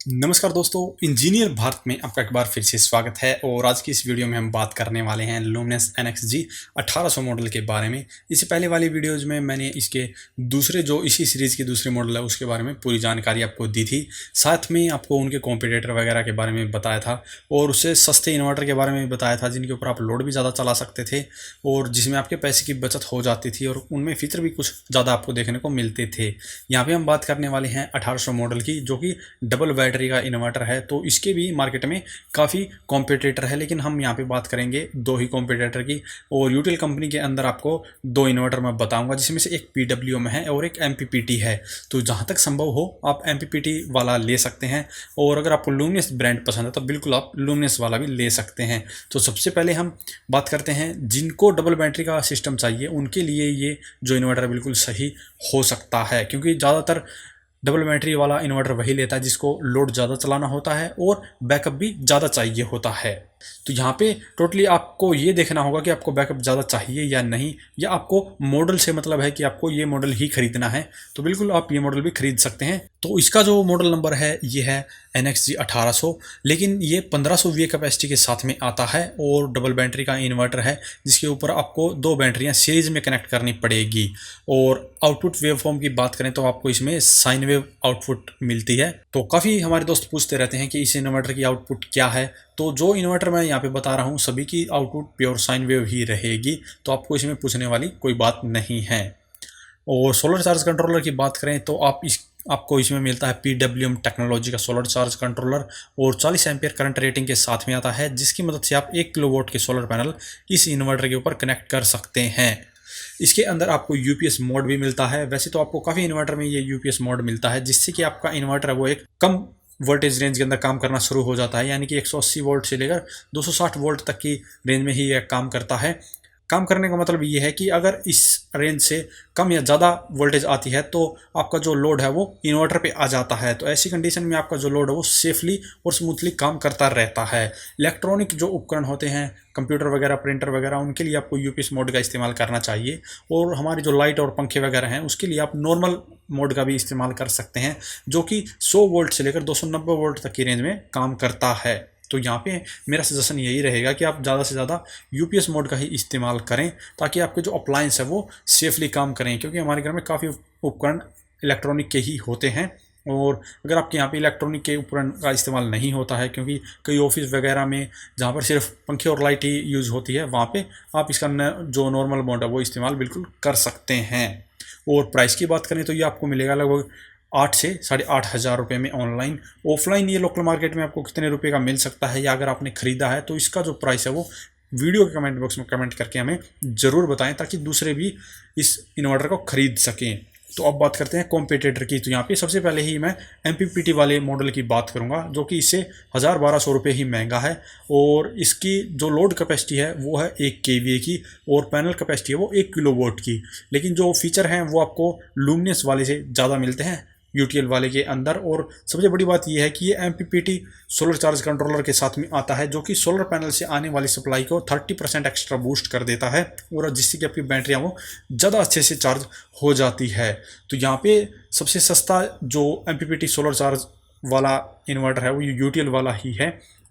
नमस्कार दोस्तों, इंजीनियर भारत में आपका एक बार फिर से स्वागत है। और आज की इस वीडियो में हम बात करने वाले हैं लुमिनस NXG 1800 मॉडल के बारे में। इससे पहले वाली वीडियोज़ में मैंने इसके दूसरे जो इसी सीरीज़ के दूसरे मॉडल है उसके बारे में पूरी जानकारी आपको दी थी। साथ में आपको उनके कॉम्पिटिटर वगैरह के बारे में बताया था और उससे सस्ते इन्वर्टर के बारे में बताया था जिनके ऊपर आप लोड भी ज़्यादा चला सकते थे और जिसमें आपके पैसे की बचत हो जाती थी और उनमें फीचर भी कुछ ज़्यादा आपको देखने को मिलते थे। यहाँ पर हम बात करने वाले हैं 1800 मॉडल की, जो कि डबल बैटरी का इन्वर्टर है। तो इसके भी मार्केट में काफ़ी कॉम्पिटिटर है, लेकिन हम यहाँ पे बात करेंगे दो ही कॉम्पिटिटर की। और यूटिल कंपनी के अंदर आपको दो इन्वर्टर मैं बताऊंगा, जिसमें से एक PWM है और एक MPPT है। तो जहाँ तक संभव हो आप MPPT वाला ले सकते हैं, और अगर आपको लुमिनस ब्रांड पसंद है तो बिल्कुल आप लुमिनस वाला भी ले सकते हैं। तो सबसे पहले हम बात करते हैं जिनको डबल बैटरी का सिस्टम चाहिए उनके लिए ये जो इन्वर्टर बिल्कुल सही हो सकता है, क्योंकि ज़्यादातर डबल बैटरी वाला इन्वर्टर वही लेता है जिसको लोड ज़्यादा चलाना होता है और बैकअप भी ज़्यादा चाहिए होता है। तो यहाँ पे टोटली आपको ये देखना होगा कि आपको बैकअप ज़्यादा चाहिए या नहीं, या आपको मॉडल से मतलब है कि आपको ये मॉडल ही खरीदना है तो बिल्कुल आप ये मॉडल भी खरीद सकते हैं। तो इसका जो मॉडल नंबर है ये है NXG 1800, लेकिन ये 1500 VA कैपेसिटी के साथ में आता है और डबल बैटरी का इन्वर्टर है जिसके ऊपर आपको दो बैटरियाँ सीरीज में कनेक्ट करनी पड़ेगी। और आउटपुट वेव फॉर्म की बात करें तो आपको इसमें साइन वेव आउटपुट मिलती है। तो काफ़ी हमारे दोस्त पूछते रहते हैं कि इस इन्वर्टर की आउटपुट क्या है। तो जो इन्वर्टर मैं यहाँ पे बता रहा हूँ सभी की आउटपुट प्योर साइन वेव ही रहेगी, तो आपको इसमें पूछने वाली कोई बात नहीं है। और सोलर चार्ज कंट्रोलर की बात करें तो आपको इसमें मिलता है PWM टेक्नोलॉजी का सोलर चार्ज कंट्रोलर और 40 एम्पियर करंट रेटिंग के साथ में आता है, जिसकी मदद से आप 1 किलोवाट के सोलर पैनल इस इन्वर्टर के ऊपर कनेक्ट कर सकते हैं। इसके अंदर आपको UPS मोड भी मिलता है। वैसे तो आपको काफ़ी इन्वर्टर में ये UPS मोड मिलता है, जिससे कि आपका इन्वर्टर है वो एक कम वोल्टेज रेंज के अंदर काम करना शुरू हो जाता है, यानी कि 180 वोल्ट से लेकर 260 वोल्ट तक की रेंज में ही यह काम करता है। काम करने का मतलब ये है कि अगर इस रेंज से कम या ज़्यादा वोल्टेज आती है तो आपका जो लोड है वो इन्वर्टर पे आ जाता है। तो ऐसी कंडीशन में आपका जो लोड है वो सेफली और स्मूथली काम करता रहता है। इलेक्ट्रॉनिक जो उपकरण होते हैं, कंप्यूटर वगैरह, प्रिंटर वगैरह, उनके लिए आपको UPS मोड का इस्तेमाल करना चाहिए। और हमारी जो लाइट और पंखे वगैरह हैं उसके लिए आप नॉर्मल मोड का भी इस्तेमाल कर सकते हैं, जो कि 100 वोल्ट से लेकर 290 वोल्ट तक की रेंज में काम करता है। तो यहाँ पे मेरा सजेशन यही रहेगा कि आप ज़्यादा से ज़्यादा UPS मोड का ही इस्तेमाल करें, ताकि आपके जो अप्लायंस है वो सेफली काम करें, क्योंकि हमारे घर में काफ़ी उपकरण इलेक्ट्रॉनिक के ही होते हैं। और अगर आपके यहाँ पे इलेक्ट्रॉनिक के उपकरण का इस्तेमाल नहीं होता है, क्योंकि कई ऑफिस वगैरह में जहाँ पर सिर्फ पंखे और लाइट ही यूज़ होती है, वहाँ पे आप इसका जो नॉर्मल मोड है वो इस्तेमाल बिल्कुल कर सकते हैं। और प्राइस की बात करें तो ये आपको मिलेगा लगभग 8 से 8,500 रुपये में ऑनलाइन। ऑफलाइन ये लोकल मार्केट में आपको कितने रुपए का मिल सकता है, या अगर आपने ख़रीदा है तो इसका जो प्राइस है वो वीडियो के कमेंट बॉक्स में कमेंट करके हमें ज़रूर बताएं, ताकि दूसरे भी इस इन्वर्टर को ख़रीद सकें। तो अब बात करते हैं कॉम्पिटिटर की। तो यहाँ पे सबसे पहले ही मैं MPPT वाले मॉडल की बात करूँगा, जो कि इससे 1,000-1,200 रुपये ही महंगा है। और इसकी जो लोड कैपेसिटी है वो है 1 kVA की, और पैनल कैपेसिटी है वो 1 किलोवाट की। लेकिन जो फीचर हैं वो आपको लुमिनस वाले से ज़्यादा मिलते हैं UTL वाले के अंदर। और सबसे बड़ी बात यह है कि ये MPPT सोलर चार्ज कंट्रोलर के साथ में आता है, जो कि सोलर पैनल से आने वाली सप्लाई को 30% एक्स्ट्रा बूस्ट कर देता है, और जिससे कि आपकी बैटरियाँ वो ज़्यादा अच्छे से चार्ज हो जाती है। तो यहाँ पे सबसे सस्ता जो MPPT सोलर चार्ज वाला इन्वर्टर है वो UTL वाला ही है।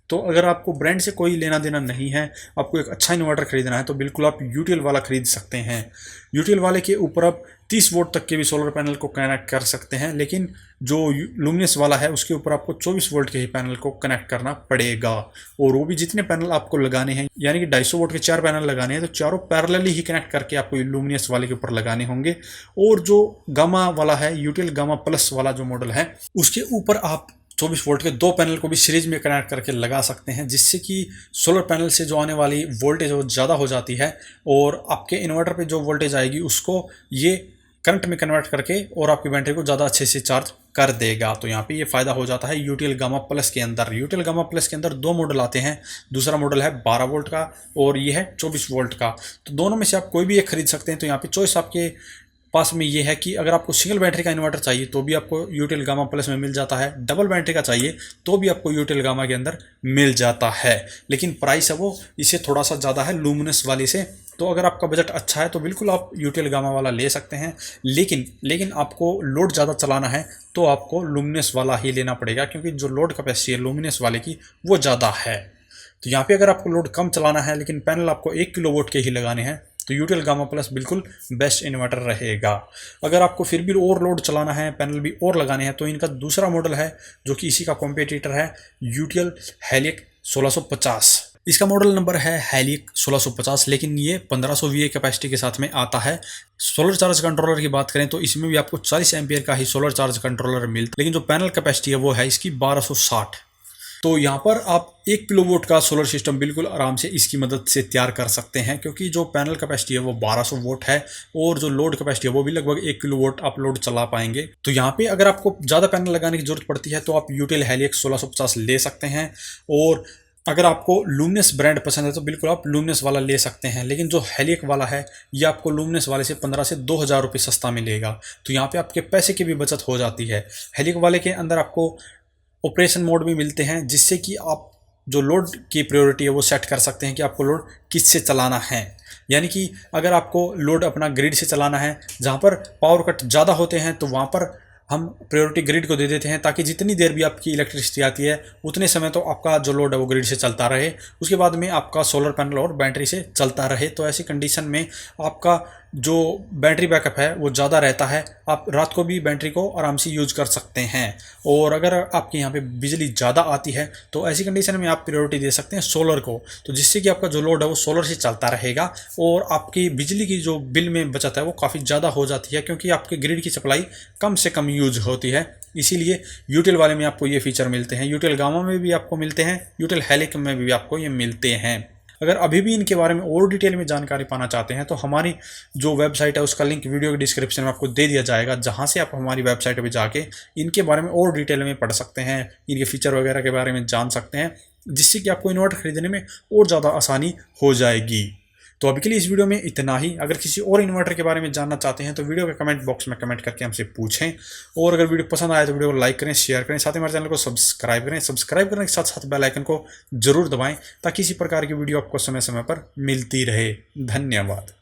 तो अगर आपको ब्रांड से कोई लेना देना नहीं है, आपको एक अच्छा इन्वर्टर खरीदना है, तो बिल्कुल आप UTL वाला खरीद सकते हैं। UTL वाले के ऊपर आप 30 वोल्ट तक के भी सोलर पैनल को कनेक्ट कर सकते हैं, लेकिन जो लुमिनस वाला है उसके ऊपर आपको 24 वोल्ट के ही पैनल को कनेक्ट करना पड़ेगा। और वो भी जितने पैनल आपको लगाने हैं, यानी कि 250 वोल्ट के 4 पैनल लगाने हैं, तो चारों पैरेलली ही कनेक्ट करके आपको लुमिनस वाले के ऊपर लगाने होंगे। और जो गामा वाला है, UTL गामा प्लस वाला जो मॉडल है, उसके ऊपर आप 24 वोल्ट के दो पैनल को भी सीरीज में कनेक्ट करके लगा सकते हैं, जिससे कि सोलर पैनल से जो आने वाली वोल्टेज वो ज़्यादा हो जाती है, और आपके इन्वर्टर पे जो वोल्टेज आएगी उसको ये करंट में कन्वर्ट करके और आपकी बैटरी को ज़्यादा अच्छे से चार्ज कर देगा। तो यहाँ पे ये फ़ायदा हो जाता है UTL गामा प्लस के अंदर। UTL गामा प्लस के अंदर दो मॉडल आते हैं, दूसरा मॉडल है 12 वोल्ट का और ये है 24 वोल्ट का। तो दोनों में से आप कोई भी एक खरीद सकते हैं। तो यहाँ पे चॉइस आपके पास में ये है कि अगर आपको सिंगल बैटरी का इन्वर्टर चाहिए तो भी आपको UTL गामा प्लस में मिल जाता है, डबल बैटरी का चाहिए तो भी आपको UTL गामा के अंदर मिल जाता है, लेकिन प्राइस है वो इससे थोड़ा सा ज़्यादा है लुमिनस वाले से। तो अगर आपका बजट अच्छा है तो बिल्कुल आप यूटीएल गामा वाला ले सकते हैं। लेकिन आपको लोड ज़्यादा चलाना है तो आपको लुमिनस वाला ही लेना पड़ेगा, क्योंकि जो लोड कैपेसिटी है लुमिनस वाले की वो ज़्यादा है। तो यहाँ पे अगर आपको लोड कम चलाना है लेकिन पैनल आपको 1 किलोवाट के ही लगाने हैं तो यूटीएल गामा प्लस बिल्कुल बेस्ट इन्वर्टर रहेगा। अगर आपको फिर भी और लोड चलाना है, पैनल भी और लगाने हैं, तो इनका दूसरा मॉडल है जो कि इसी का कॉम्पिटिटर है, यूटीएल हेलिक 1650। इसका मॉडल नंबर है हेलिक 1650, लेकिन ये 1500 VA कैपेसिटी के साथ में आता है। सोलर चार्ज कंट्रोलर की बात करें तो इसमें भी आपको 40 एम्पियर का ही सोलर चार्ज कंट्रोलर मिलता है, लेकिन जो पैनल कैपेसिटी है वो है इसकी 1260। तो यहाँ पर आप 1 किलोवाट का सोलर सिस्टम बिल्कुल आराम से इसकी मदद से तैयार कर सकते हैं, क्योंकि जो पैनल कैपेसिटी है वो 1200 वोट है और जो लोड कैपेसिटी है वो भी लगभग 1 किलोवाट आप लोड चला पाएंगे। तो यहाँ पे अगर आपको ज़्यादा पैनल लगाने की जरूरत पड़ती है तो आप यूटीएल हेलिक 1650 ले सकते हैं। और अगर आपको लुमिनस ब्रांड पसंद है तो बिल्कुल आप लुमिनस वाला ले सकते हैं, लेकिन जो हेलिक वाला है ये आपको लुमिनस वाले से 15 से 2000 रुपये सस्ता मिलेगा। तो यहाँ पे आपके पैसे की भी बचत हो जाती है। हेलिक वाले के अंदर आपको ऑपरेशन मोड भी मिलते हैं, जिससे कि आप जो लोड की प्रायोरिटी है वो सेट कर सकते हैं कि आपको लोड किससे चलाना है। यानी कि अगर आपको लोड अपना ग्रिड से चलाना है, जहाँ पर पावर कट ज़्यादा होते हैं, तो वहाँ पर हम प्रायोरिटी ग्रिड को दे देते हैं, ताकि जितनी देर भी आपकी इलेक्ट्रिसिटी आती है उतने समय तो आपका जो लोड है वो ग्रिड से चलता रहे, उसके बाद में आपका सोलर पैनल और बैटरी से चलता रहे। तो ऐसी कंडीशन में आपका जो बैटरी बैकअप है वो ज़्यादा रहता है, आप रात को भी बैटरी को आराम से यूज कर सकते हैं। और अगर आपके यहाँ पे बिजली ज़्यादा आती है तो ऐसी कंडीशन में आप प्रायोरिटी दे सकते हैं सोलर को, तो जिससे कि आपका जो लोड है वो सोलर से चलता रहेगा और आपकी बिजली की जो बिल में बचत है वो काफ़ी ज़्यादा हो जाती है, क्योंकि आपके ग्रिड की सप्लाई कम से कम यूज होती है। इसीलिए यूटीएल वाले में आपको ये फीचर मिलते हैं, यूटीएल गामा में भी आपको मिलते हैं, यूटीएल हेलिक में भी आपको ये मिलते हैं। अगर अभी भी इनके बारे में और डिटेल में जानकारी पाना चाहते हैं तो हमारी जो वेबसाइट है उसका लिंक वीडियो के डिस्क्रिप्शन में आपको दे दिया जाएगा, जहां से आप हमारी वेबसाइट पर जाके इनके बारे में और डिटेल में पढ़ सकते हैं, इनके फीचर वगैरह के बारे में जान सकते हैं, जिससे कि आपको इन्वर्टर खरीदने में और ज़्यादा आसानी हो जाएगी। तो अभी के लिए इस वीडियो में इतना ही। अगर किसी और इन्वर्टर के बारे में जानना चाहते हैं तो वीडियो के कमेंट बॉक्स में कमेंट करके हमसे पूछें, और अगर वीडियो पसंद आए तो वीडियो को लाइक करें, शेयर करें, साथ ही हमारे चैनल को सब्सक्राइब करें। सब्सक्राइब करने के साथ साथ बेल आइकन को जरूर दबाएं, ताकि इसी प्रकार की वीडियो आपको समय समय पर मिलती रहे। धन्यवाद।